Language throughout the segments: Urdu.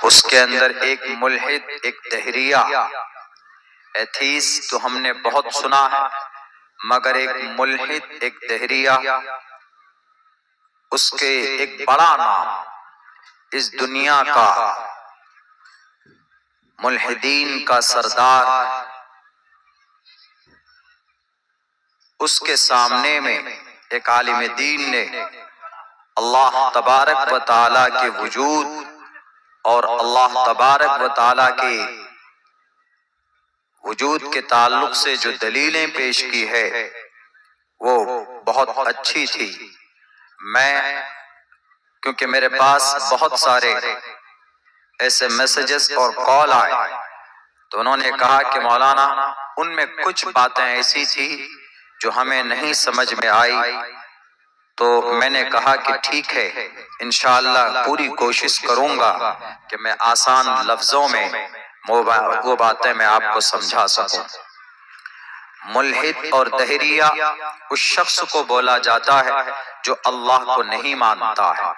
اس کے اندر ایک ملحد، ایک دہریہ، ایتھیسٹ تو ہم نے بہت سنا ہے، مگر ایک ملحد، ایک دہریہ، اس کے ایک بڑا نام اس دنیا کا ملحدین کا سردار، اس کے سامنے میں ایک عالم دین نے اللہ تبارک و تعالیٰ کے وجود اور اللہ تبارک و تعالیٰ کے وجود کے تعلق سے جو دلیلیں پیش کی ہے وہ بہت اچھی تھی۔ کیونکہ میرے پاس بہت سارے ایسے میسیجز اور کال آئے تو انہوں نے کہا کہ مولانا ان میں کچھ باتیں ایسی تھی جو ہمیں نہیں سمجھ میں آئی، تو میں نے کہا کہ ٹھیک ہے، انشاءاللہ پوری کوشش کروں گا کہ میں آسان لفظوں میں وہ باتیں میں آپ کو سمجھا سکوں۔ ملحد اور دہریہ اس شخص کو بولا جاتا ہے جو اللہ کو نہیں مانتا ہے،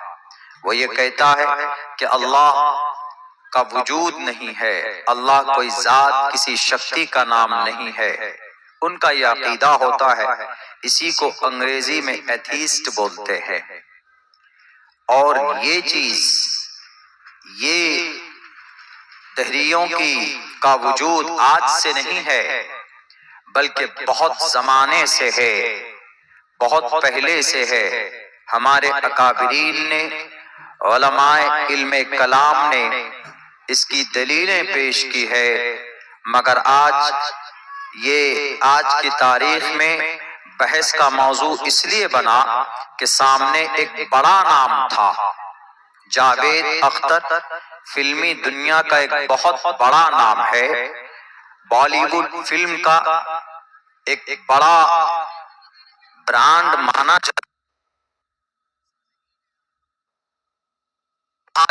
وہ یہ کہتا ہے کہ اللہ کا وجود نہیں ہے، اللہ کوئی ذات، کسی شکتی کا نام نہیں ہے، ان کا یہ عقیدہ ہوتا ہے، اسی کو انگریزی میں ایتھیسٹ بولتے ہیں۔ اور یہ چیز، یہ دہریوں کا وجود آج سے نہیں ہے بلکہ بہت زمانے سے ہے، بہت پہلے سے ہے۔ ہمارے اکابرین نے، علماء علم کلام نے اس کی دلیلیں پیش کی ہے، مگر آج کی تاریخ میں بحث کا موضوع اس لیے بنا کہ سامنے ایک بڑا نام تھا، جاوید اختر، فلمی دنیا کا ایک بہت بڑا نام ہے، بالی ووڈ فلم کا ایک بڑا برانڈ مانا جاتا ہے۔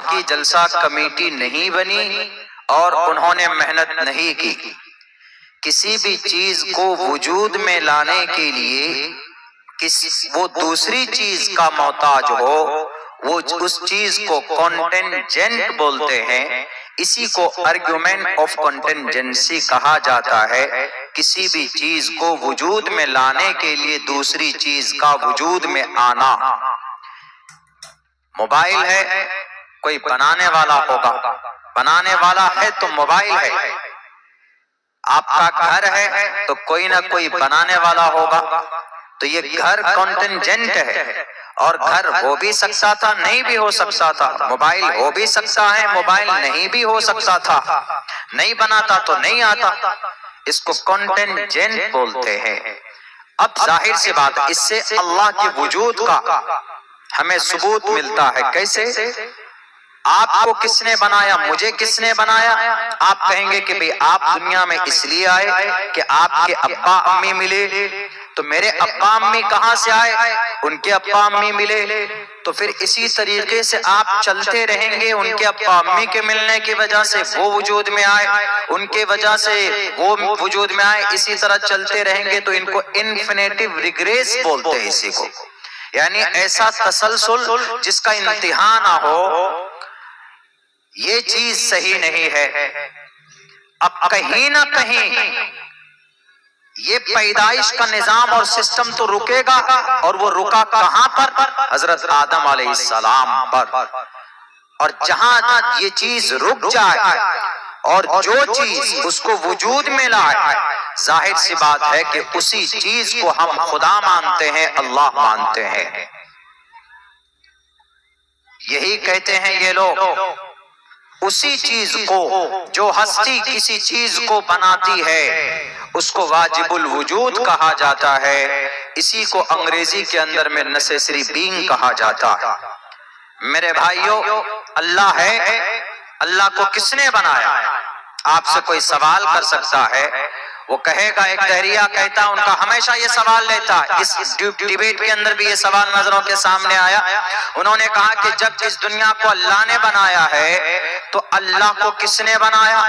کی جلسہ کمیٹی نہیں بنی اور انہوں نے محنت نہیں کی، کسی بھی چیز کو وجود میں لانے کے لیے وہ دوسری چیز کا محتاج ہو، وہ اس چیز کو کانٹینجنٹ بولتے ہیں، اسی کو آرگیومنٹ آف کانٹینجنسی کہا جاتا ہے۔ کسی بھی چیز کو وجود میں لانے کے لیے دوسری چیز کا وجود میں آنا۔ موبائل ہے، کوئی بنانے والا ہوگا، بنانے والا ہے تو موبائل ہے۔ آپ کا گھر ہے تو کوئی نہ کوئی بنانے والا ہوگا، تو یہ گھر کانٹینجنٹ ہے، اور گھر ہو بھی سکتا تھا، نہیں بھی ہو سکتا تھا، موبائل ہو بھی سکتا ہے، موبائل نہیں بھی ہو سکتا تھا، نہیں بناتا تو نہیں آتا، اس کو کانٹینجنٹ بولتے ہیں۔ اب ظاہر سی بات، اس سے اللہ کے وجود کا ہمیں ثبوت ملتا ہے۔ کیسے؟ آپ کو کس نے بنایا، مجھے کس نے بنایا؟ آپ کہیں گے کہ بھئی آپ دنیا میں اس لیے آئے کہ آپ کے ابا امی ملے، تو میرے ابا امی کہاں سے آئے؟ ان کے ابا امی ملے، تو پھر اسی طریقے سے آپ چلتے رہیں گے، ان کے ابا امی کے ملنے کی وجہ سے وہ وجود میں آئے، ان کے وجہ سے وہ وجود میں آئے، اسی طرح چلتے رہیں گے، تو ان کو انفینیٹیو ریگریس بولتے ہیں اسی کو، یعنی ایسا تسلسل جس کا انتہا نہ ہو۔ یہ چیز صحیح نہیں ہے۔ اب کہیں نہ کہیں یہ پیدائش کا نظام اور سسٹم تو رکے گا، اور وہ رکا کہاں پر؟ حضرت آدم علیہ السلام پر۔ اور جہاں یہ چیز رک جائے اور جو چیز اس کو وجود میں لائے، ظاہر سی بات ہے کہ اسی چیز کو ہم خدا مانتے ہیں، اللہ مانتے ہیں۔ یہی کہتے ہیں یہ لوگ، اسی چیز کو جو ہستی کسی چیز کو بناتی ہے اس کو واجب الوجود کہا جاتا ہے، اسی کو انگریزی کے اندر میں نیسیسری بینگ کہا جاتا ہے۔ میرے بھائیو، اللہ ہے، اللہ کو کس نے بنایا؟ آپ سے کوئی سوال کر سکتا ہے، وہ کہے گا، ایک دہریہ کہتا ہے، ان کا ہمیشہ یہ سوال لیتا ہے، اس ڈیبیٹ کے اندر بھی یہ سوال نظروں کے سامنے آیا، انہوں نے کہا کہ جب اس دنیا کو اللہ نے بنایا ہے تو اللہ کو کس نے بنایا؟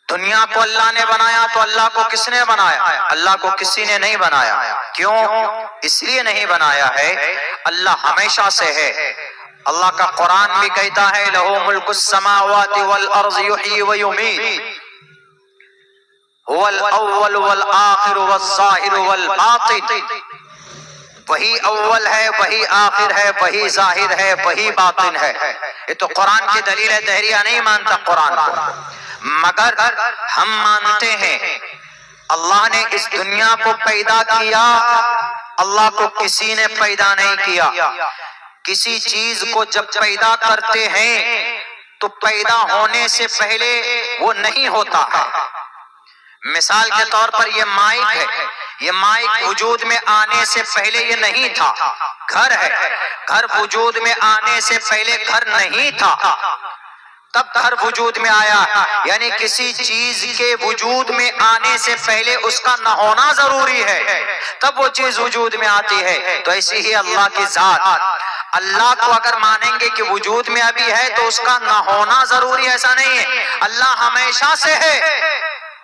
دنیا کو اللہ نے بنایا تو اللہ کو کس نے بنایا؟ اللہ کو کسی نے نہیں بنایا۔ کیوں؟ اس لیے نہیں بنایا ہے، اللہ ہمیشہ سے ہے، اللہ کا قرآن بھی کہتا ہے لہو ملک السماوات والارض یحیی ویمیت هو الاول والآخر والظاہر والباطن، وہی اول ہے، وہی آخر ہے، وہی ظاہر ہے، وہی باطن ہے۔ یہ تو قرآن کی دلیل ہے، دہریہ نہیں مانتا قرآن کو، مگر ہم مانتے ہیں اللہ نے اس دنیا کو پیدا کیا، اللہ کو کسی نے پیدا نہیں کیا۔ کسی چیز کو جب پیدا کرتے ہیں تو پیدا ہونے سے پہلے وہ نہیں ہوتا ہے۔ مثال کے طور پر یہ مائک ہے، یہ مائک وجود میں آنے سے پہلے یہ نہیں تھا۔ گھر ہے، گھر وجود میں آنے سے پہلے گھر نہیں تھا، تب گھر وجود میں آیا۔ یعنی کسی چیز کے وجود میں آنے سے پہلے اس کا نہ ہونا ضروری ہے، تب وہ چیز وجود میں آتی ہے۔ تو ایسی ہی اللہ کی ذات، اللہ کو اگر مانیں گے کہ وجود میں ابھی ہے تو اس کا نہ ہونا ضروری، ایسا نہیں ہے۔ اللہ ہمیشہ سے ہے،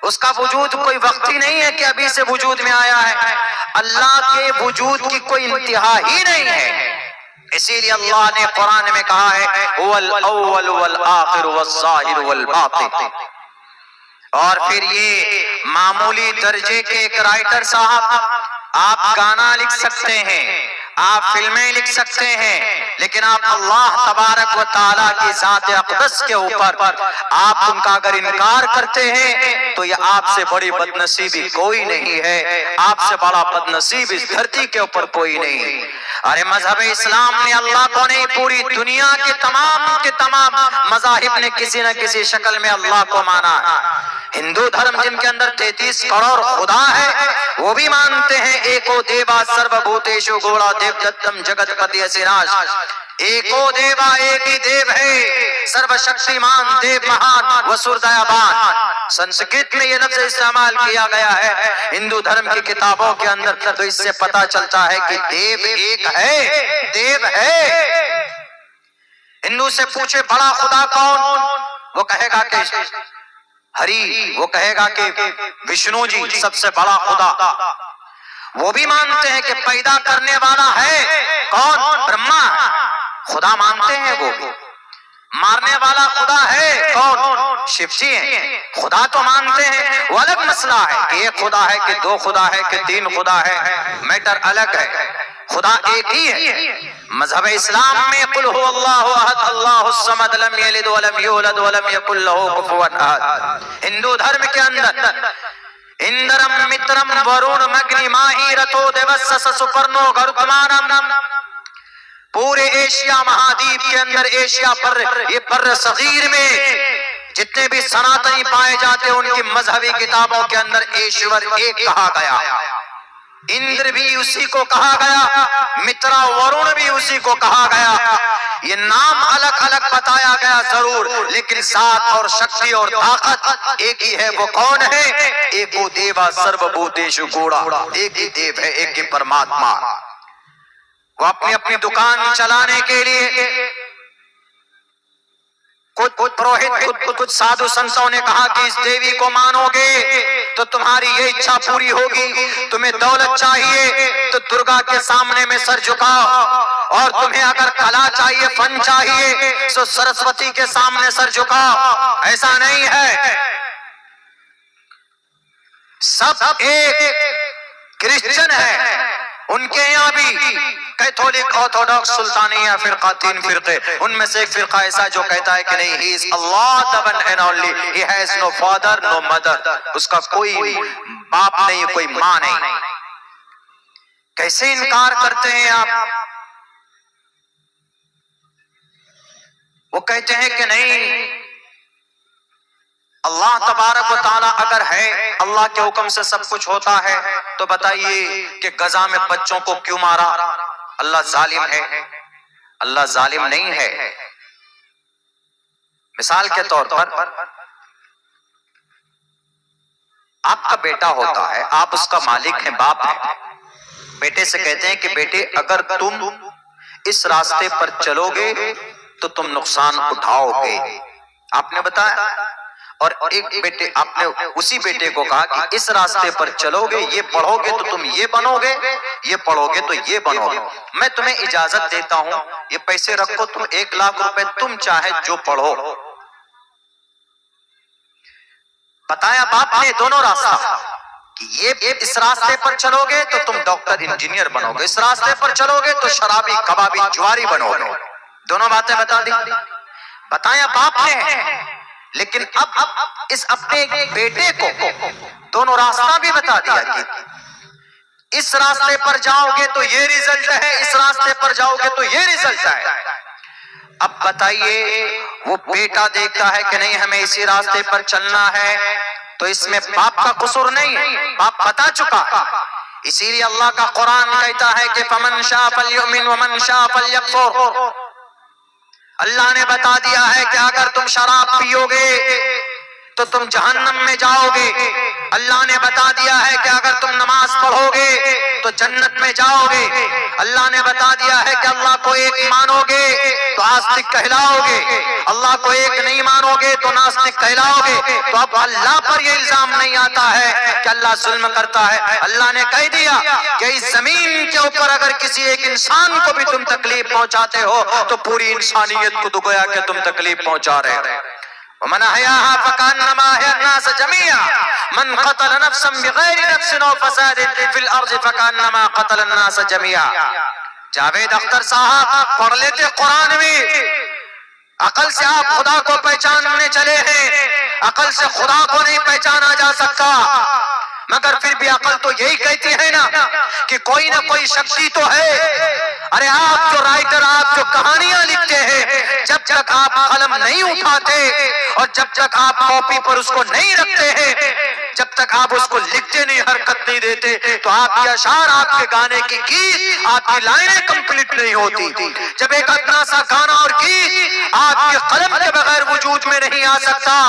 اس کا وجود کوئی وقت ہی نہیں ہے کہ ابھی سے وجود میں آیا ہے۔ اللہ کے وجود کی کوئی انتہا ہی نہیں ہے، اسی لیے اللہ نے قرآن میں کہا ہے هو الاول والآخر والظاہر والباطن۔ اور پھر یہ معمولی درجے کے ایک رائٹر صاحب، آپ گانا لکھ سکتے ہیں، آپ فلمیں لکھ سکتے ہیں، لیکن آپ اللہ تبارک و تعالیٰ کی ذات اقدس کے اوپر آپ ان کا اگر انکار کرتے ہیں تو یہ آپ سے بڑی بدنصیبی کوئی نہیں ہے، آپ سے بڑا بدنصیب اس دھرتی کے اوپر کوئی نہیں۔ ارے مذہب اسلام نے اللہ کو نہیں، پوری دنیا کے تمام مذاہب نے کسی نہ کسی شکل میں اللہ کو مانا۔ ہندو دھرم جن کے اندر 33 کروڑ خدا ہے، وہ بھی مانتے ہیں ایکو دیوا سرو بھوتیشو گوڑا دیو دتم جگت پتی اسناش، ایکو دیوا ایک ہی دیو ہے، سرو شکتیمان دیو مہان وسردیابان۔ سنسکرت میں یہ لفظ استعمال کیا گیا ہے ہندو دھرم کی کتابوں کے اندر، تو اس سے پتا چلتا ہے کہ دیو ایک ہے، دیو ہے۔ ہندو سے پوچھے بڑا خدا کون، وہ کہے گا کہ ہری، وہ کہے گا کہ وشنو جی سب سے بڑا خدا۔ وہ بھی مانتے ہیں کہ پیدا کرنے والا ہے کون، برہما، خدا مانتے ہیں وہ۔ مارنے والا خدا ہے کون، شیو جی ہیں، خدا تو مانتے ہیں۔ وہ الگ مسئلہ ہے کہ ایک خدا ہے کہ دو خدا ہے کہ تین خدا ہے، میٹر الگ ہے، خدا ایک ہی ہے۔ مذہب اسلام میں قل هو اللہ احد اللہ الصمد لم یلد ولم یولد ولم یکن له کفوا احد۔ ہندو دھرم کے اندر اندرم مترم ورون مگنی ماہی رتو دیوس سپرنو گرگمانم، پورے ایشیا مہادیپ کے اندر، ایشیا پر، یہ بر صغیر میں جتنے بھی سناتنی پائے جاتے ہیں ان کی مذہبی کتابوں کے اندر ایشور ایک کہا گیا، اندر بھی اسی کو کہا گیا، مترا ورون بھی اسی کو کہا گیا۔ یہ نام الگ الگ بتایا گیا ضرور، لیکن ذات اور شکتی اور طاقت ایک ہی ہے۔ وہ کون ہے، ایکو دیوا سرو بھوتیشو گوڑا، ایک ہی دیو ہے، ایک ہی پرماتما۔ وہ اپنی اپنی دکان چلانے کے لیے کچھ پروہت، کچھ سادھو سنتوں نے کہا کہ اس دیوی کو مانو گے تو تمہاری یہ اچھا پوری ہوگی، تمہیں دولت چاہیے تو درگا کے سامنے میں سر جھکاؤ، اور تمہیں اگر کلا چاہیے، فن چاہیے تو سرسوتی کے سامنے سر جھکاؤ۔ ایسا نہیں ہے، سب ایک کرسچن ہے، ان کے یہاں بھی کیتھولک، آرتھوڈاکس، سلطانیہ فرقہ، 3 فرقے، ان میں سے ایک فرقہ ایسا جو کہتا ہے کہ نہیں، ہی از اللہ the one and only, he has no father no mother، اس کا کوئی باپ نہیں، کوئی ماں نہیں۔ کیسے انکار کرتے ہیں آپ؟ وہ کہتے ہیں کہ نہیں، اللہ تبارک و تعالیٰ اگر ہے، اللہ کے حکم سے سب کچھ ہوتا ہے، تو بتائیے کہ غزہ میں بچوں کو کیوں مارا؟ اللہ ظالم ہے؟ اللہ ظالم نہیں ہے۔ مثال کے طور پر آپ کا بیٹا ہوتا ہے، آپ اس کا مالک ہیں، باپ ہیں، بیٹے سے کہتے ہیں کہ بیٹے اگر تم اس راستے پر چلو گے تو تم نقصان اٹھاؤ گے، آپ نے بتایا، اور ایک بیٹے آپ نے اسی بیٹے کو کہا کہ اس راستے پر چلو گے، یہ پڑھو گے تو تم یہ بنو گے، یہ پڑھو گے تو یہ بنو گے، میں تمہیں اجازت دیتا ہوں، یہ پیسے رکھو، تم 1,00,000 روپے تم چاہے جو پڑھو۔ بتایا باپ نے دونوں راستہ کہ یہ اس راستے پر چلو گے تو تم ڈاکٹر انجینئر بنو گے، اس راستے پر چلو گے تو شرابی کبابی جواری بنو گے، دونوں باتیں بتا دی، بتایا باپ نے۔ لیکن اب اس اپنے بیٹے کو دونوں راستہ بھی بتا دیا کہ اس راستے پر جاؤ گے تو یہ ریزلٹ ہے، اس راستے پر جاؤ گے تو یہ ریزلٹ ہے۔ اب بتائیے وہ بیٹا دیکھتا ہے کہ نہیں ہمیں اسی راستے پر چلنا ہے، تو اس میں باپ کا قصور نہیں ہے، باپ بتا چکا ہے۔ اسی لیے اللہ کا قرآن کہتا ہے کہ فَمَنْ شَاءَ فَلْيُؤْمِنْ وَمَنْ شَاءَ فَلْيَكْفُرْ۔ اللہ نے بتا دیا ہے کہ اگر تم شراب پیو گے تو تم جہنم میں جاؤ گے، اللہ نے بتا دیا ہے کہ اگر تم نماز پڑھو گے تو جنت میں جاؤ گے، اللہ نے بتا دیا ہے کہ اللہ کو ایک مانو گے تو آستک کہلاؤ گے، اللہ کو ایک نہیں مانو گے تو ناستک کہلاؤ گے۔ تو اب اللہ پر یہ الزام نہیں آتا ہے کہ اللہ ظلم کرتا ہے، اللہ نے کہہ دیا کہ اس زمین کے اوپر اگر کسی ایک انسان کو بھی تم تکلیف پہنچاتے ہو تو پوری انسانیت کو تو گویا کہ تم تکلیف پہنچا رہے ہو۔ ومن احیاها فکانما احیا الناس جميعا من قتل نفسا بغیر نفس او فساد فی الارض فکانما قتل الناس جميعا۔ جاوید اختر صاحب پڑھ لیتے قرآن میں، عقل سے آپ خدا کو پہچاننے چلے ہیں، عقل سے خدا کو نہیں پہچانا جا سکتا، مگر پھر بھی عقل تو یہی کہتی ہے نا کہ کوئی نہ کوئی شخصی تو ہے۔ ارے آپ جو رائٹر، آپ جو کہانیاں لکھتے ہیں، جب تک آپ قلم نہیں اٹھاتے اور جب تک آپ کاپی پر اس کو نہیں رکھتے ہیں، جب تک آپ اس کو لکھتے نہیں، حرکت نہیں دیتے، تو آپ کے اشعار، آپ کے گانے کی گیت، آپ کی لائنیں کمپلیٹ نہیں ہوتی۔ جب ایک اتنا سا گانا اور گیت آپ کے قلم کے بغیر وجود میں نہیں آ سکتا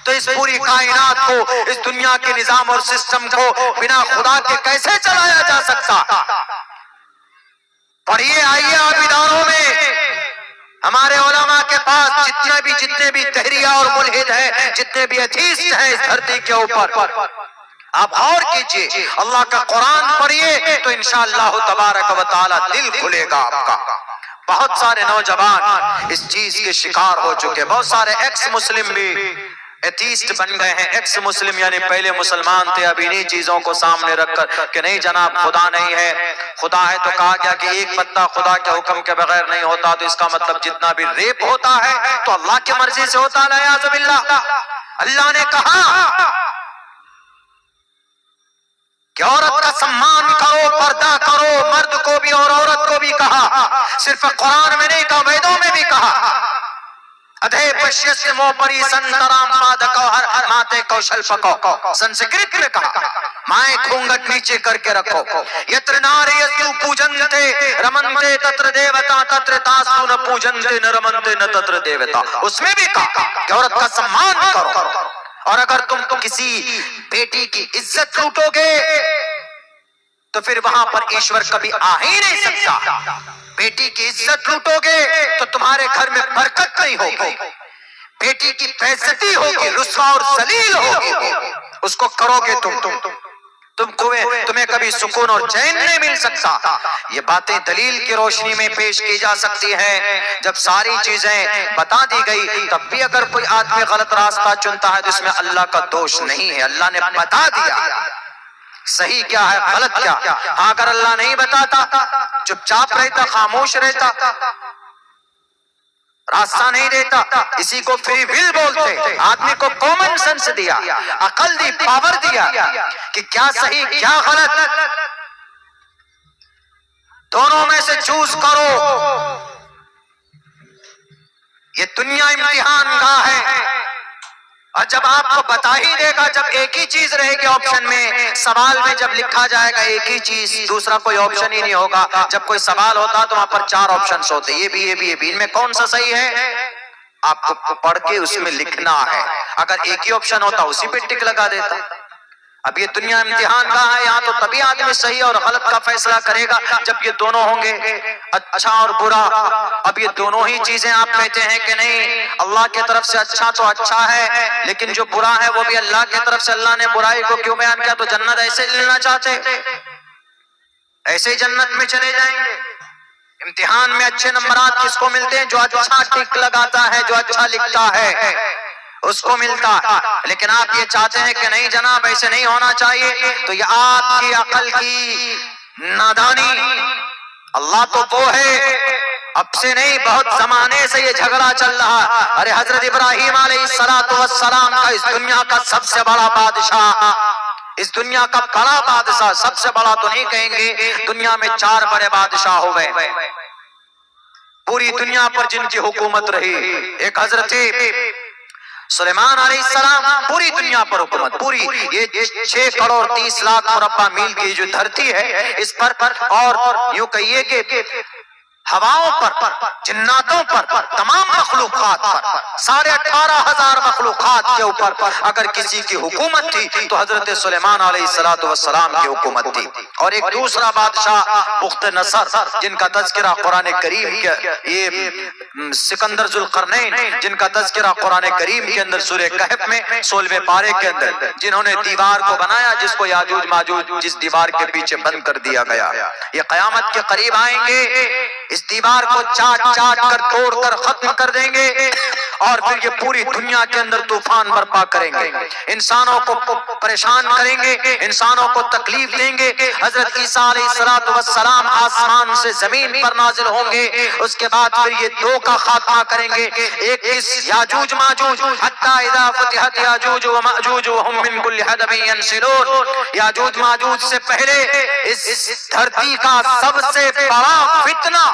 تو اس پوری کائنات کو، اس دنیا کے نظام اور سسٹم کو بنا خدا کے کیسے چلایا جا سکتا؟ پڑھیے، آئیے آپ اداروں میں، ہمارے علماء کے پاس جتنے بھی تحریہ اور ملحد ہیں، جتنے بھی ایتھیسٹ ہیں اس دھرتی کے اوپر، آپ غور کیجئے، اللہ کا قرآن پڑھیے تو انشاءاللہ تبارک و تعالی دل کھلے گا آپ کا۔ بہت سارے نوجوان اس چیز کے شکار ہو چکے، بہت سارے ایکس مسلم بھی ایتھیسٹ بن گئے ہیں۔ ایکس مسلم یعنی پہلے مسلمان تھے، اب انہی چیزوں کو سامنے رکھ کر کہ نہیں جناب خدا نہیں ہے، خدا ہے تو کہا گیا کہ ایک پتا خدا کے حکم کے بغیر نہیں ہوتا، تو اس کا مطلب جتنا بھی ریپ ہوتا ہے تو اللہ کی مرضی سے ہوتا ہے، نعوذ باللہ۔ اللہ نے کہا کہ عورت کا سمان کرو، پردہ کرو، مرد کو بھی اور عورت کو بھی کہا، صرف قرآن میں نہیں کہا، ویدوں میں بھی کہا۔ ادھے پشیس موپری سنترام پادکو ہر ماتے کوشل پکو، سنسکرت میں کہا مائیں کھونگٹ نیچے کر کے رکھو، یتر ناری یسو پوجنتے رمنتے تتر دیوتا تتر تاسو نہ پوجنتے نہ رمنتے نہ تتر دیوتا، اس میں بھی کہا کہ عورت کا سمان کرو، اور اگر تم کسی بیٹی کی عزت لوٹو گے تو پھر وہاں پر ایشور کبھی آ ہی نہیں سکتا۔ بیٹی کی عزت لوٹو گے تو تمہارے گھر میں برکت نہیں ہوگی، بیٹی کی بےعزتی ہوگی، رسوا اور ذلیل ہوگی، اس کو کرو گے تمہیں کبھی سکون اور چین نہیں مل سکتا۔ یہ باتیں دلیل کی روشنی میں پیش کی جا سکتی ہیں، جب ساری چیزیں بتا دی گئی تب بھی اگر کوئی آدمی غلط راستہ چنتا ہے تو اس میں اللہ کا دوش نہیں ہے، اللہ نے بتا دیا صحیح کیا ہے غلط کیا۔ ہاں اگر اللہ نہیں بتاتا، چپ چاپ رہتا، خاموش رہتا، راستہ نہیں دیتا، اسی کو فری ول بولتے، آدمی کو کامن سینس دیا، عقل دی، پاور دیا کہ کیا صحیح کیا غلط، دونوں میں سے چوز کرو۔ یہ دنیا امتحان گاہ ہے، اور جب آپ کو بتا ہی دے گا، جب ایک ہی چیز رہے گی آپشن میں، سوال میں جب لکھا جائے گا ایک ہی چیز، دوسرا کوئی آپشن ہی نہیں ہوگا، جب کوئی سوال ہوتا تو وہاں پر 4 آپشنز ہوتے، یہ بھی یہ بھی یہ بھی، ان میں کون سا صحیح ہے آپ کو پڑھ کے اس میں لکھنا ہے، اگر ایک ہی آپشن ہوتا اسی پہ ٹک لگا دیتا۔ اب یہ دنیا امتحان کا ہے، یہاں تو تبھی آدمی صحیح اور غلط کا فیصلہ کرے گا جب یہ دونوں ہوں گے، اچھا اور برا۔ اب یہ دونوں ہی چیزیں آپ کہتے ہیں کہ نہیں، اللہ کی طرف سے اچھا تو اچھا ہے، لیکن جو برا ہے وہ بھی اللہ کی طرف سے، اللہ نے برائی کو کیوں بیان کیا؟ تو جنت ایسے لینا چاہتے، ایسے ہی جنت میں چلے جائیں گے۔ امتحان میں اچھے نمبرات کس کو ملتے ہیں؟ جو اچھا ٹک لگاتا ہے، جو اچھا لکھتا ہے اس کو ملتا ہے۔ لیکن آپ یہ چاہتے ہیں کہ نہیں جناب ایسے نہیں ہونا چاہیے، تو یہ آپ کی عقل کی نادانی۔ اللہ تو وہ ہے، اب سے نہیں بہت زمانے سے یہ جھگڑا چل رہا۔ ارے حضرت ابراہیم علیہ السلام کا اس دنیا کا سب سے بڑا بادشاہ، اس دنیا کا بڑا بادشاہ، سب سے بڑا تو نہیں کہیں گے، دنیا میں 4 بڑے بادشاہ ہوئے پوری دنیا پر جن کی حکومت رہی۔ ایک حضرت سلیمان علیہ السلام، پوری دنیا پر حکومت، پوری یہ 6 کروڑ 30 لاکھ مربع میل کی جو دھرتی ہے اس پر، اور یوں کہیے کہ ہواؤں پر، جناتوں پر، تمام مخلوقات پر، 18,500 مخلوقات کے اوپر اگر کسی کی حکومت تھی تو حضرت سلیمان علیہ السلام کی حکومت تھی۔ اور ایک دوسرا بادشاہ بخت نصر، جن کا تذکرہ قرآن کریم کے، یہ سکندر ذوالقرنین جن کا تذکرہ قرآن کریم کے اندر سورہ کہف میں 16ویں پارے کے اندر، جنہوں نے دیوار کو بنایا جس کو یاجوج ماجوج جس دیوار کے پیچھے بند کر دیا گیا، یہ قیامت کے قریب آئیں گے، اس دیوار کو چاٹ چاٹ کر توڑ کر ختم کر دیں گے، اور پھر یہ پوری دنیا کے اندر طوفان برپا کریں گے، انسانوں کو پریشان کریں گے، انسانوں کو تکلیف دیں گے۔ حضرت عیسیٰ علیہ السلام آسمان سے زمین پر نازل ہوں گے، اس کے بعد پھر یہ 2 کا خاتمہ کریں گے، ایک اس یاجوج ماجوج، حتی اذا فتحت یاجوج و ماجوج وهم من کل حدب ینسلون، یاجوج ماجوج سے پہلے اس دھرتی کا سب سے بڑا فتنہ،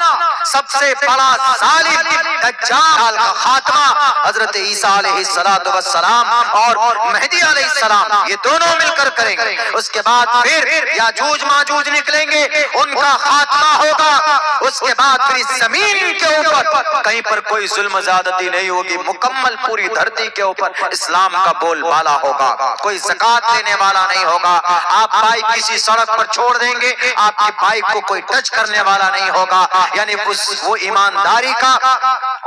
سب سے بڑا ظالم دجال کا خاتمہ حضرت عیسیٰ علیہ السلام اور مہدی علیہ السلام، یہ دونوں مل کر کریں گے۔ اس کے بعد پھر یاجوج ماجوج نکلیں گے، ان کا خاتمہ ہوگا، اس کے بعد پھر زمین کے اوپر کہیں پر کوئی ظلم زیادتی نہیں ہوگی، مکمل پوری دھرتی کے اوپر اسلام کا بول بالا ہوگا، کوئی زکوٰۃ لینے والا نہیں ہوگا، آپ بائک کسی سڑک پر چھوڑ دیں گے، آپ کی بائک کو کوئی ٹچ کرنے والا نہیں ہوگا، یعنی وہ ایمانداری کا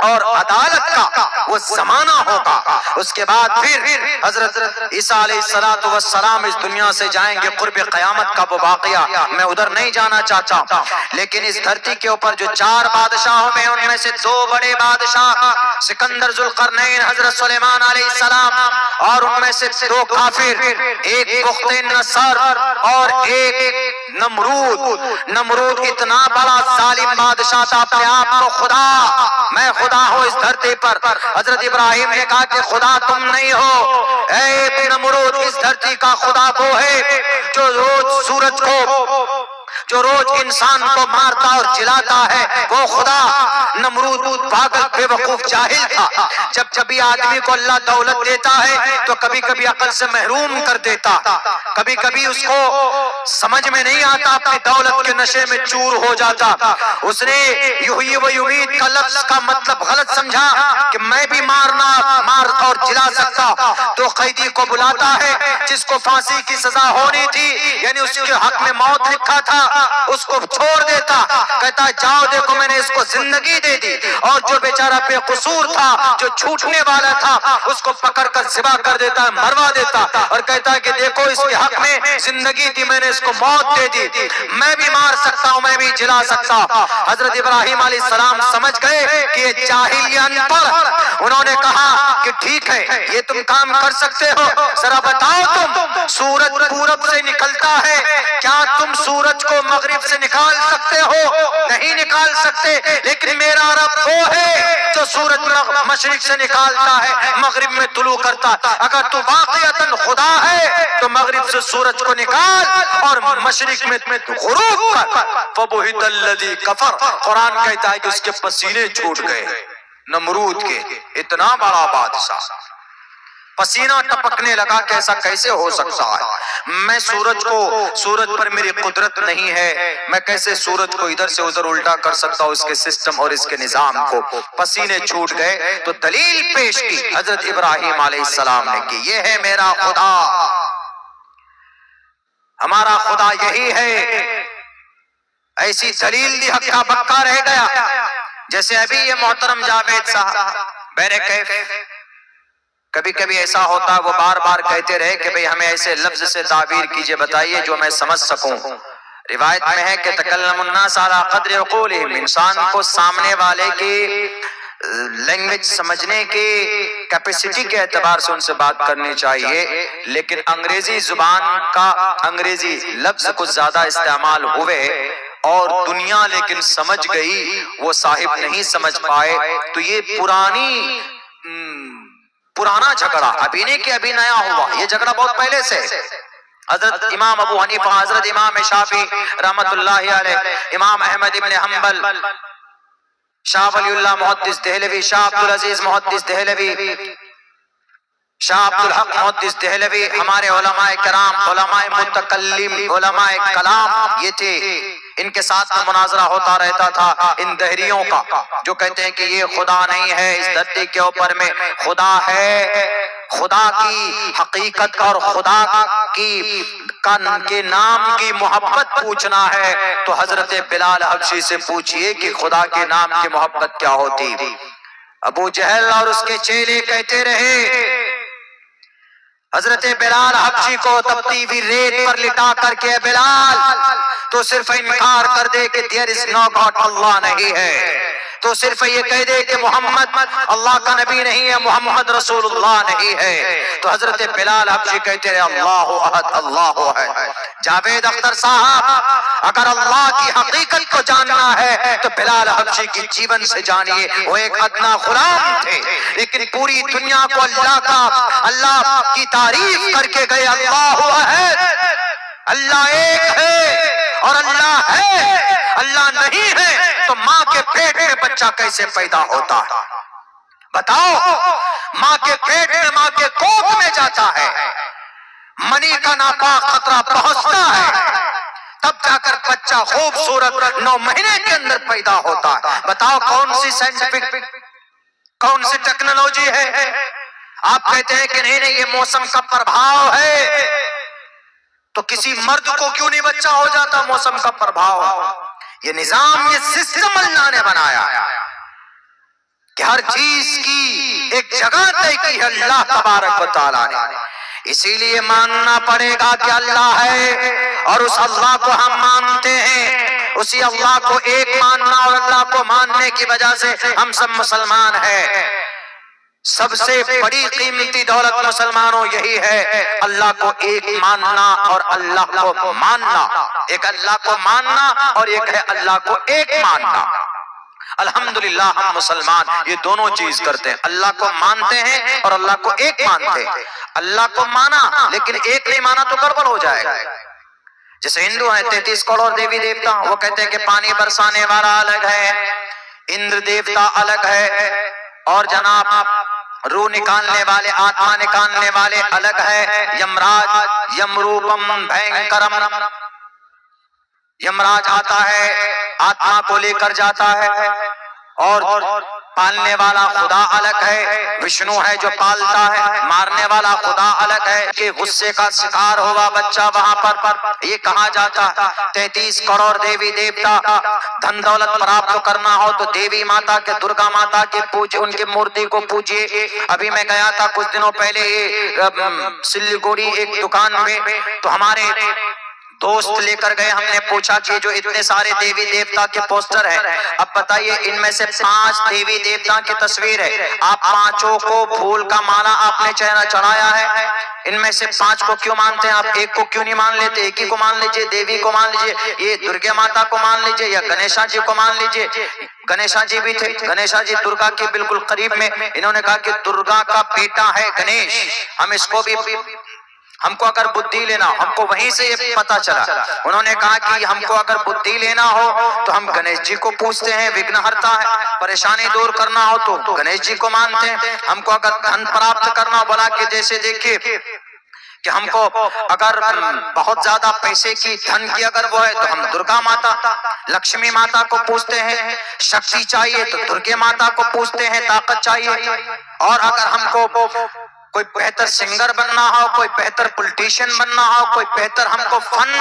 اور عدالت کا وہ زمانہ ہوگا۔ اس کے بعد پھر حضرت عیسیٰ علیہ السلام اس دنیا سے جائیں گے، قرب قیامت کا وہ واقعہ میں ادھر نہیں جانا چاہتا، لیکن اس دھرتی کے اوپر جو 4 بادشاہوں میں، ان میں سے 2 بڑے بادشاہ سکندر ذوالقرنین حضرت سلیمان علیہ السلام، اور ان میں سے 2 کافر، ایک بخت نصر اور ایک نمرود اتنا بڑا ظالم بادشاہ تھا، اپنے آپ کو خدا، میں خدا ہوں اس دھرتی پر۔ حضرت ابراہیم نے کہا کہ خدا تم نہیں ہو، اے نمرود، اس دھرتی کا خدا وہ ہے جو روز سورج کو، جو روز انسان کو مارتا اور جلاتا ہے، وہ خدا۔ نمرود پاگل بے وقوف جاہل تھا، جب کبھی آدمی کو اللہ دولت دیتا ہے تو کبھی کبھی عقل سے محروم کر دیتا، کبھی کبھی اس کو سمجھ میں نہیں آتا، اپنی دولت کے نشے میں چور ہو جاتا۔ اس نے یحیی و یمیت کا لفظ کا مطلب غلط سمجھا کہ میں بھی مار اور جلا سکتا، تو قیدی کو بلاتا ہے جس کو پھانسی کی سزا ہونی تھی، یعنی اس کے حق میں موت لکھا تھا، اس کو چھوڑ دیتا، کہتا جاؤ دیکھو میں نے اس کو زندگی دے دی، اور جو بیچارہ بے قصور تھا، جو چھوٹنے والا تھا، اس کو پکڑ کر ذبح کر دیتا، مروا دیتا، اور کہتا ہے کہ دیکھو اس کے حق میں زندگی تھی، میں نے اس کو موت دے دی، میں بھی مار سکتا ہوں، میں بھی جلا سکتا۔ حضرت ابراہیم علیہ السلام سمجھ گئے کہ یہ جاہل یا ان پڑھ، انہوں نے کہا کہ ٹھیک ہے یہ تم کام کر سکتے ہو، ذرا بتاؤ تم، سورج پورب سے نکلتا ہے، کیا تم سورج کو مغرب سے نکال سکتے ہو؟ نہیں نکال سکتے، لیکن میرا رب وہ ہے جو سورج مشرق سے نکالتا ہے، مغرب میں طلوع کرتا، اگر تو واقعتاً خدا ہے تو مغرب سے سورج کو نکال اور مشرق میں غروب کر۔ فَبُہِتَ الَّذِي كَفَرَ، قرآن کہتا ہے کہ اس کے پسینے چھوٹ گئے، نمرود کے، اتنا بڑا بادشاہ پسینہ ٹپکنے لگا کہ ایسا کیسے ہو سکتا ہے، میں سورج پر میری قدرت نہیں ہے، میں کیسے سورج کو ادھر سے ادھر الٹا کر سکتا ہوں، اس کے سسٹم اور اس کے نظام کو۔ پسینے چھوٹ گئے تو دلیل پیش کی حضرت ابراہیم علیہ السلام نے کی، یہ ہے میرا خدا، ہمارا خدا یہی ہے. ایسی دلیل دی ہکا بکا رہ گیا. جیسے ابھی یہ محترم جاوید صاحب بہرکیف کبھی کبھی ایسا ہوتا وہ بار بار کہتے رہے کہ بھئی ہمیں ایسے لفظ سے تعبیر کیجئے، بتائیے جو میں سمجھ سکوں. روایت میں ہے کہ تکلم الناس علی قدر عقولہم، انسان کو سامنے والے کی لینگویج سمجھنے کی کیپیسٹی کے اعتبار سے ان سے بات کرنی چاہیے. لیکن انگریزی زبان کا انگریزی لفظ کچھ زیادہ استعمال ہوئے اور دنیا لیکن سمجھ گئی، وہ صاحب نہیں سمجھ پائے. تو یہ پرانا جھگڑا ابھی نہیں کہ ابھی نیا ہوا، یہ جھگڑا بہت پہلے سے. حضرت امام ابو حنیفہ، حضرت امام شافعی رحمت اللہ علیہ، امام احمد ابن حنبل، شاہ ولی اللہ محدث دہلوی، شاہ عبدالعزیز محدث دہلوی، شاہ عبدالحق محدث دہلوی، ہمارے علماء کرام، علماء متکلم، علماء کلام یہ تھے. ان کے ساتھ میں مناظرہ ہوتا رہتا تھا ان دہریوں کا جو کہتے ہیں کہ یہ خدا نہیں ہے، اس دھرتی کے اوپر میں خدا ہے. خدا کی حقیقت اور خدا کے نام کی محبت پوچھنا ہے تو حضرت بلال حبشی سے پوچھئے کہ خدا کے نام کی محبت کیا ہوتی. ابو جہل اور اس کے چیلے کہتے رہے. حضرت بلال حبشی کو تپتی ہوئی ریت پر لٹا کر کے بلال تو صرف انکار کر دے کہ there is no God، اللہ نہیں ہے. تو صرف یہ کہہ دے کہ محمد اللہ کا نبی نہیں ہے، محمد رسول اللہ نہیں ہے. تو حضرت بلال حبشی کہتے رہے اللہ احد، اللہ احد. جاوید اختر صاحب اگر اللہ کی حقیقت کو جاننا ہے تو بلال حبشی کی جیون سے جانیے. وہ ایک ادنا غلام تھے لیکن پوری دنیا کو اللہ کی تعریف کر کے گئے. اللہ احد، اللہ ایک ہے اور اللہ ہے. اللہ نہیں ہے تو ماں کے پیٹ میں بچہ کیسے پیدا ہوتا ہے؟ بتاؤ. ماں کے پیٹ میں، ماں کے کوکھ میں جاتا ہے، منی کا ناپاک خطرہ پہنچتا ہے، تب جا کر بچہ خوبصورت 9 مہینے کے اندر پیدا ہوتا ہے. بتاؤ کون سی سائنٹیفک، کون سی ٹیکنالوجی ہے؟ آپ کہتے ہیں کہ نہیں یہ موسم کا پربھاؤ ہے. تو کسی مرد کو کیوں نہیں بچہ ہو جاتا موسم کا پربھاؤ؟ یہ نظام، یہ سسٹم اللہ نے بنایا کہ ہر چیز کی ایک جگہ طے کی ہے اللہ تبارک و تعالیٰ نے. اسی لیے ماننا پڑے گا کہ اللہ ہے اور اس اللہ کو ہم مانتے ہیں. اسی اللہ کو ایک ماننا اور اللہ کو ماننے کی وجہ سے ہم سب مسلمان ہیں. سب سے بڑی قیمتی دولت مسلمانوں یہی ہے اللہ کو ایک ماننا اور اللہ کو ماننا. ایک اللہ کو ماننا اور ایک ہے اللہ کو ایک ماننا. الحمدللہ ہم مسلمان یہ دونوں چیز کرتے ہیں، اللہ کو مانتے ہیں اور اللہ کو ایک مانتے ہیں. اللہ کو مانا لیکن ایک نہیں مانا تو گڑبڑ ہو جائے گا. جیسے ہندو ہیں 33 کروڑ دیوی دیوتا، وہ کہتے ہیں کہ پانی برسانے والا الگ ہے، اندر دیوتا الگ ہے، اور جناب روح نکالنے والے، آتما نکالنے والے الگ ہے. یمراج، یمروپم بھینکرم، یمراج آتا ہے آتما کو لے کر جاتا ہے، اور پالنے والا خدا الگ ہے. وشنو ہے جو پالتا ہے، مارنے والا خدا الگ ہے. کہ غصے کا شکار ہوا بچہ وہاں پر یہ کہا جاتا 33 کروڑ دیوی دیوتا، دھن دولت پراپت کرنا ہو تو دیوی ماتا کے، درگا ماتا کے پوجے، ان کے مورتی کو پوجیے. ابھی میں گیا تھا کچھ دنوں پہلے سلیگوڑی ایک دکان میں، تو ہمارے دوست لے کر گئے. ہم نے پوچھا کہ جو اتنے سارے دیوی دیوتا کے پوسٹر ہیں، اب بتائیے ان میں سے 5 دیوی دیوتا کی تصویر ہے، آپ 5 کو پھول کا مالا آپ نے چہرہ چڑھایا ہے، ان میں سے 5 کو کیوں مانتے ہیں آپ؟ ایک کو کیوں نہیں مان لیتے؟ ایک ہی کو مان لیجئے، دیوی کو مان لیجئے، یہ درگا ماتا کو مان لیجئے یا گنیشا جی کو مان لیجئے. گنیشا جی بھی تھے، گنیشا جی درگا کے بالکل قریب میں. انہوں نے کہا کہ درگا کا بیٹا ہے گنیش. ہم اس کو بھی، ہم کو اگر بدھی لینا، ہم کو وہیں سے یہ پتہ چلا. انہوں نے کہا کہ ہم کو اگر بدھی لینا ہو تو ہم گنیش جی کو پوچھتے ہیں، وگن ہرتا ہے، پریشانی دور کرنا ہو تو گنیش جی کو مانتے ہیں. ہم کو اگر دھن پراپت کرنا بولا کہ جیسے دیکھیے کہ ہم کو اگر بہت زیادہ پیسے کی، دھن کی اگر وہ ہے تو ہم درگا ماتا، لکشمی ماتا کو پوچھتے ہیں. شکتی چاہیے تو درگا ماتا کو پوچھتے ہیں، طاقت چاہیے. اور اگر ہم کو کوئی بہتر سنگر بننا ہو، کوئی بہتر پولیٹیشین بننا ہو، کوئی بہتر ہم کو فن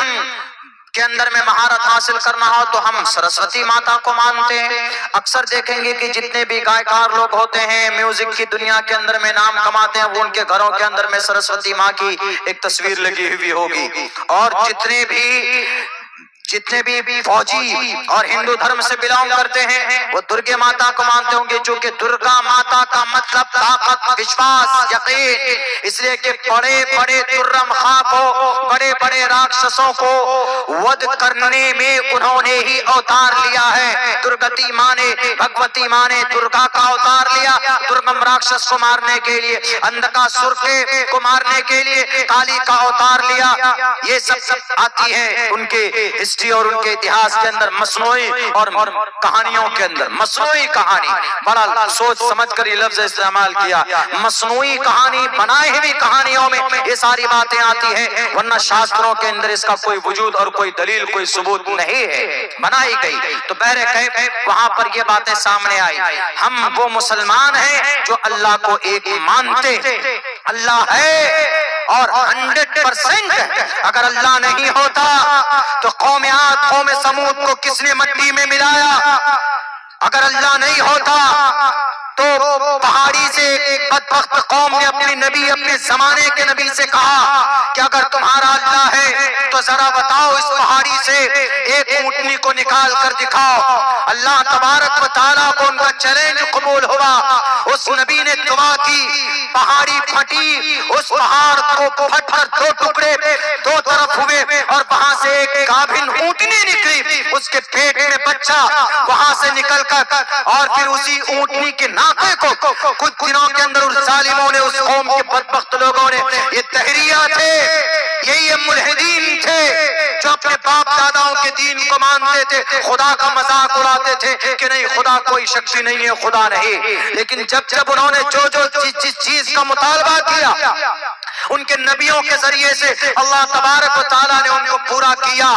کے اندر میں مہارت حاصل کرنا ہو تو ہم سرسوتی ماتا کو مانتے ہیں۔ اکثر دیکھیں گے کہ جتنے بھی گائیکار لوگ ہوتے ہیں میوزک کی دنیا کے اندر میں نام کماتے ہیں، وہ ان کے گھروں کے اندر میں سرسوتی ماں کی ایک تصویر لگی ہوئی ہوگی، اور جتنے بھی فوجی اور ہندو دھرم سے بلانگ کرتے ہیں وہ درگے ماتا کو مانتے ہوں گے، چونکہ درگا ماتا کا مطلب طاقت، وشواس، یقین، اس لیے کہ بڑے بڑے ترم خاں کو، بڑے بڑے راکشسوں کو ود کرنے میں انہوں نے ہی اوتار لیا ہے۔ درگتی ماں نے، بھگوتی ماں نے درگا کا اوتار لیا درگم راکشس کو مارنے کے لیے، اندکاسر کو مارنے کے لیے کالی کا اوتار لیا۔ یہ سب آتی ہے ان کے ہسٹری اور ان کے اتہاس کے اندر، مصنوعی اور کہانیوں کے اندر۔ مصنوعی کہانی، بڑا سوچ سمجھ کر یہ لفظ استعمال کیا، مصنوعی کہانی، بنائی ہوئی کہانیوں میں یہ ساری باتیں آتی ہیں، ورنہ شاستروں کے اندر اس کا کوئی وجود اور کوئی دلیل، کوئی ثبوت نہیں ہے، بنائی گئی۔ تو بہرکیف وہاں پر یہ باتیں سامنے آئی۔ ہم وہ مسلمان ہیں جو اللہ کو ایک مانتے ہیں، اللہ ہے اور 100%۔ اگر اللہ نہیں ہوتا تو قوم عاد، قوم سمود کو کس نے مٹی میں ملایا؟ اگر اللہ نہیں ہوتا تو پہاڑی سے ایک بدبخت قوم نے اپنے نبی، اپنے زمانے کے نبی سے کہا کہ اگر تمہارا اللہ ہے تو ذرا بتاؤ اس پہاڑی سے ایک اونٹنی کو نکال کر دکھاؤ۔ اللہ تبارک و تعالیٰ کو ان کا چیلنج قبول ہوا، اس نبی نے دعا کی، پہاڑی پھٹی، اس پہاڑ کو پھٹ کر دو ٹکڑے دو طرف ہوئے، اور وہاں سے ایک گابھن اونٹنی نکلی، اس کے پیٹ میں بچہ وہاں سے نکل کر، اور پھر اسی اونٹنی کے ناکے کو کچھ دنوں کے اندر اس ظالموں نے، اس قوم کے بدبخت لوگوں نے، یہ دہریہ تھے، یہی ملحدین تھے جو اپنے باپ داداؤں کے دین کو مانتے تھے، خدا کا مذاق اڑاتے تھے کہ نہیں خدا کوئی شخصی نہیں ہے، خدا نہیں۔ لیکن جب انہوں نے جو جس چیز کا مطالبہ کیا ان کے نبیوں کے ذریعے سے، اللہ تبارک و تعالیٰ نے ان کو پورا کیا۔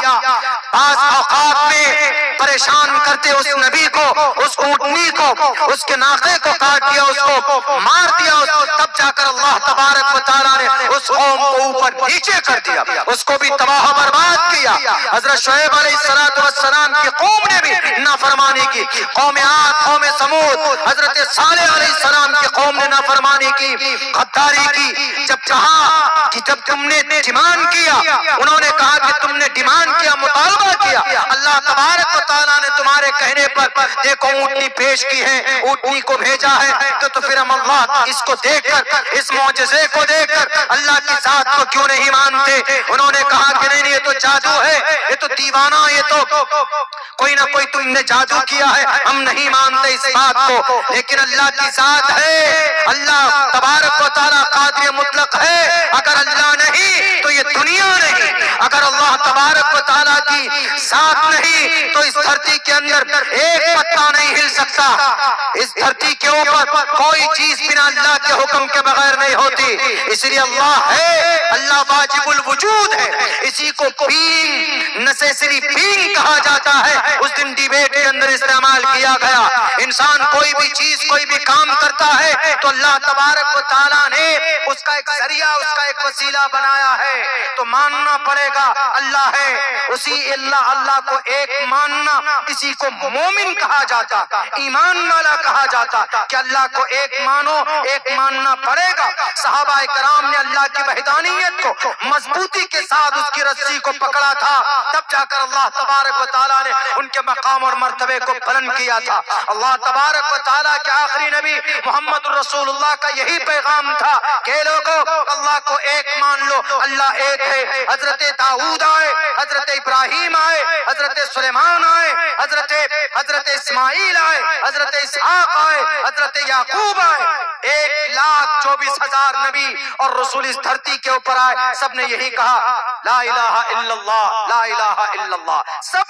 بعض اوقات میں پریشان کرتے اس نبی کو، اس اونٹنی کو، اس کے ناقے کو کاٹ دیا، اس کو مار دیا، تب جا کر اللہ تبارک و تعالیٰ نے اس قوم کو اوپر نیچے کر دیا، اس کو بھی تباہ و برباد کیا۔ حضرت شعیب علیہ السلام کی قوم نے بھی نافرمانی کی، قوم عاد، قوم سمود، حضرت صالح علیہ السلام کی قوم نے نافرمانی کی، غداری کی۔ جب کہا کہ جب تم نے ڈیمانڈ کیا، انہوں نے کہا کہ تم نے ڈیمانڈ کیا، مطالبہ کیا، اللہ تبارک و تعالیٰ نے تمہارے کہنے پر دیکھو اونٹنی پیش کی ہے، اونٹنی کو بھیجا ہے، تو پھر ہم اللہ اس کو دیکھ کر، اس معجزے کو دیکھ کر اللہ کی ذات کو کیوں نہیں مانتے؟ انہوں نے کہا کہ نہیں یہ تو جادو ہے، یہ تو دیوانہ، یہ تو کوئی نہ کوئی تم نے جادو کیا ہے، ہم نہیں مانتے اس بات کو۔ لیکن اللہ کی ذات ہے، اللہ تبارک و تعالیٰ قادر مطلق ہے، اگر اللہ نہیں تو یہ دنیا نہیں، اگر اللہ تبارک و تعالیٰ کی ذات نہیں تو اس دھرتی کے اندر ایک پتا نہیں ہل سکتا، اس دھرتی کے اوپر کوئی چیز بنا اللہ کے حکم کے بغیر نہیں ہوتی۔ اس لیے اللہ ہے، اللہ واجب الوجود ہے، اسی کو بینگ، نیسیسری بینگ کہا جاتا ہے، اس دن ڈیبیٹ کے اندر استعمال کیا گیا۔ انسان کوئی بھی چیز، کوئی بھی کام کرتا ہے تو اللہ تبارک و تعالیٰ نے اس کا ایک ذریعہ، اس کا ایک وسیلہ بنایا ہے، تو ماننا پڑے گا اللہ ہے، اسی اللہ کو ایک ماننا، اسی کو مومن کہا جاتا، ایمان والا کہا جاتا کہ اللہ کو ایک مانو، ایک ماننا پڑے گا۔ صحابہ کرام نے اللہ کی وحدانیت کو مضبوطی کے ساتھ اس کی رسی کو پکڑا تھا، تب جا کر اللہ تبارک و تعالیٰ نے ان کے مقام اور مرتبے کو بلند کیا تھا۔ اللہ تبارک و تعالیٰ کے آخری نبی محمد رسول اللہ کا یہی پیغام تھا کہ لوگوں اللہ کو ایک مان لو، اللہ ایک ہے۔ حضرت داؤد آئے، حضرت ابراہیم آئے، حضرت سلیمان آئے، حضرت اسماعیل آئے، حضرت اسحاق آئے، حضرت یعقوب آئے، 1,24,000 نبی اور رسول اس دھرتی کے اوپر آئے، سب نے یہی کہا لا الہ الا اللہ، لا الہ الا اللہ۔ سب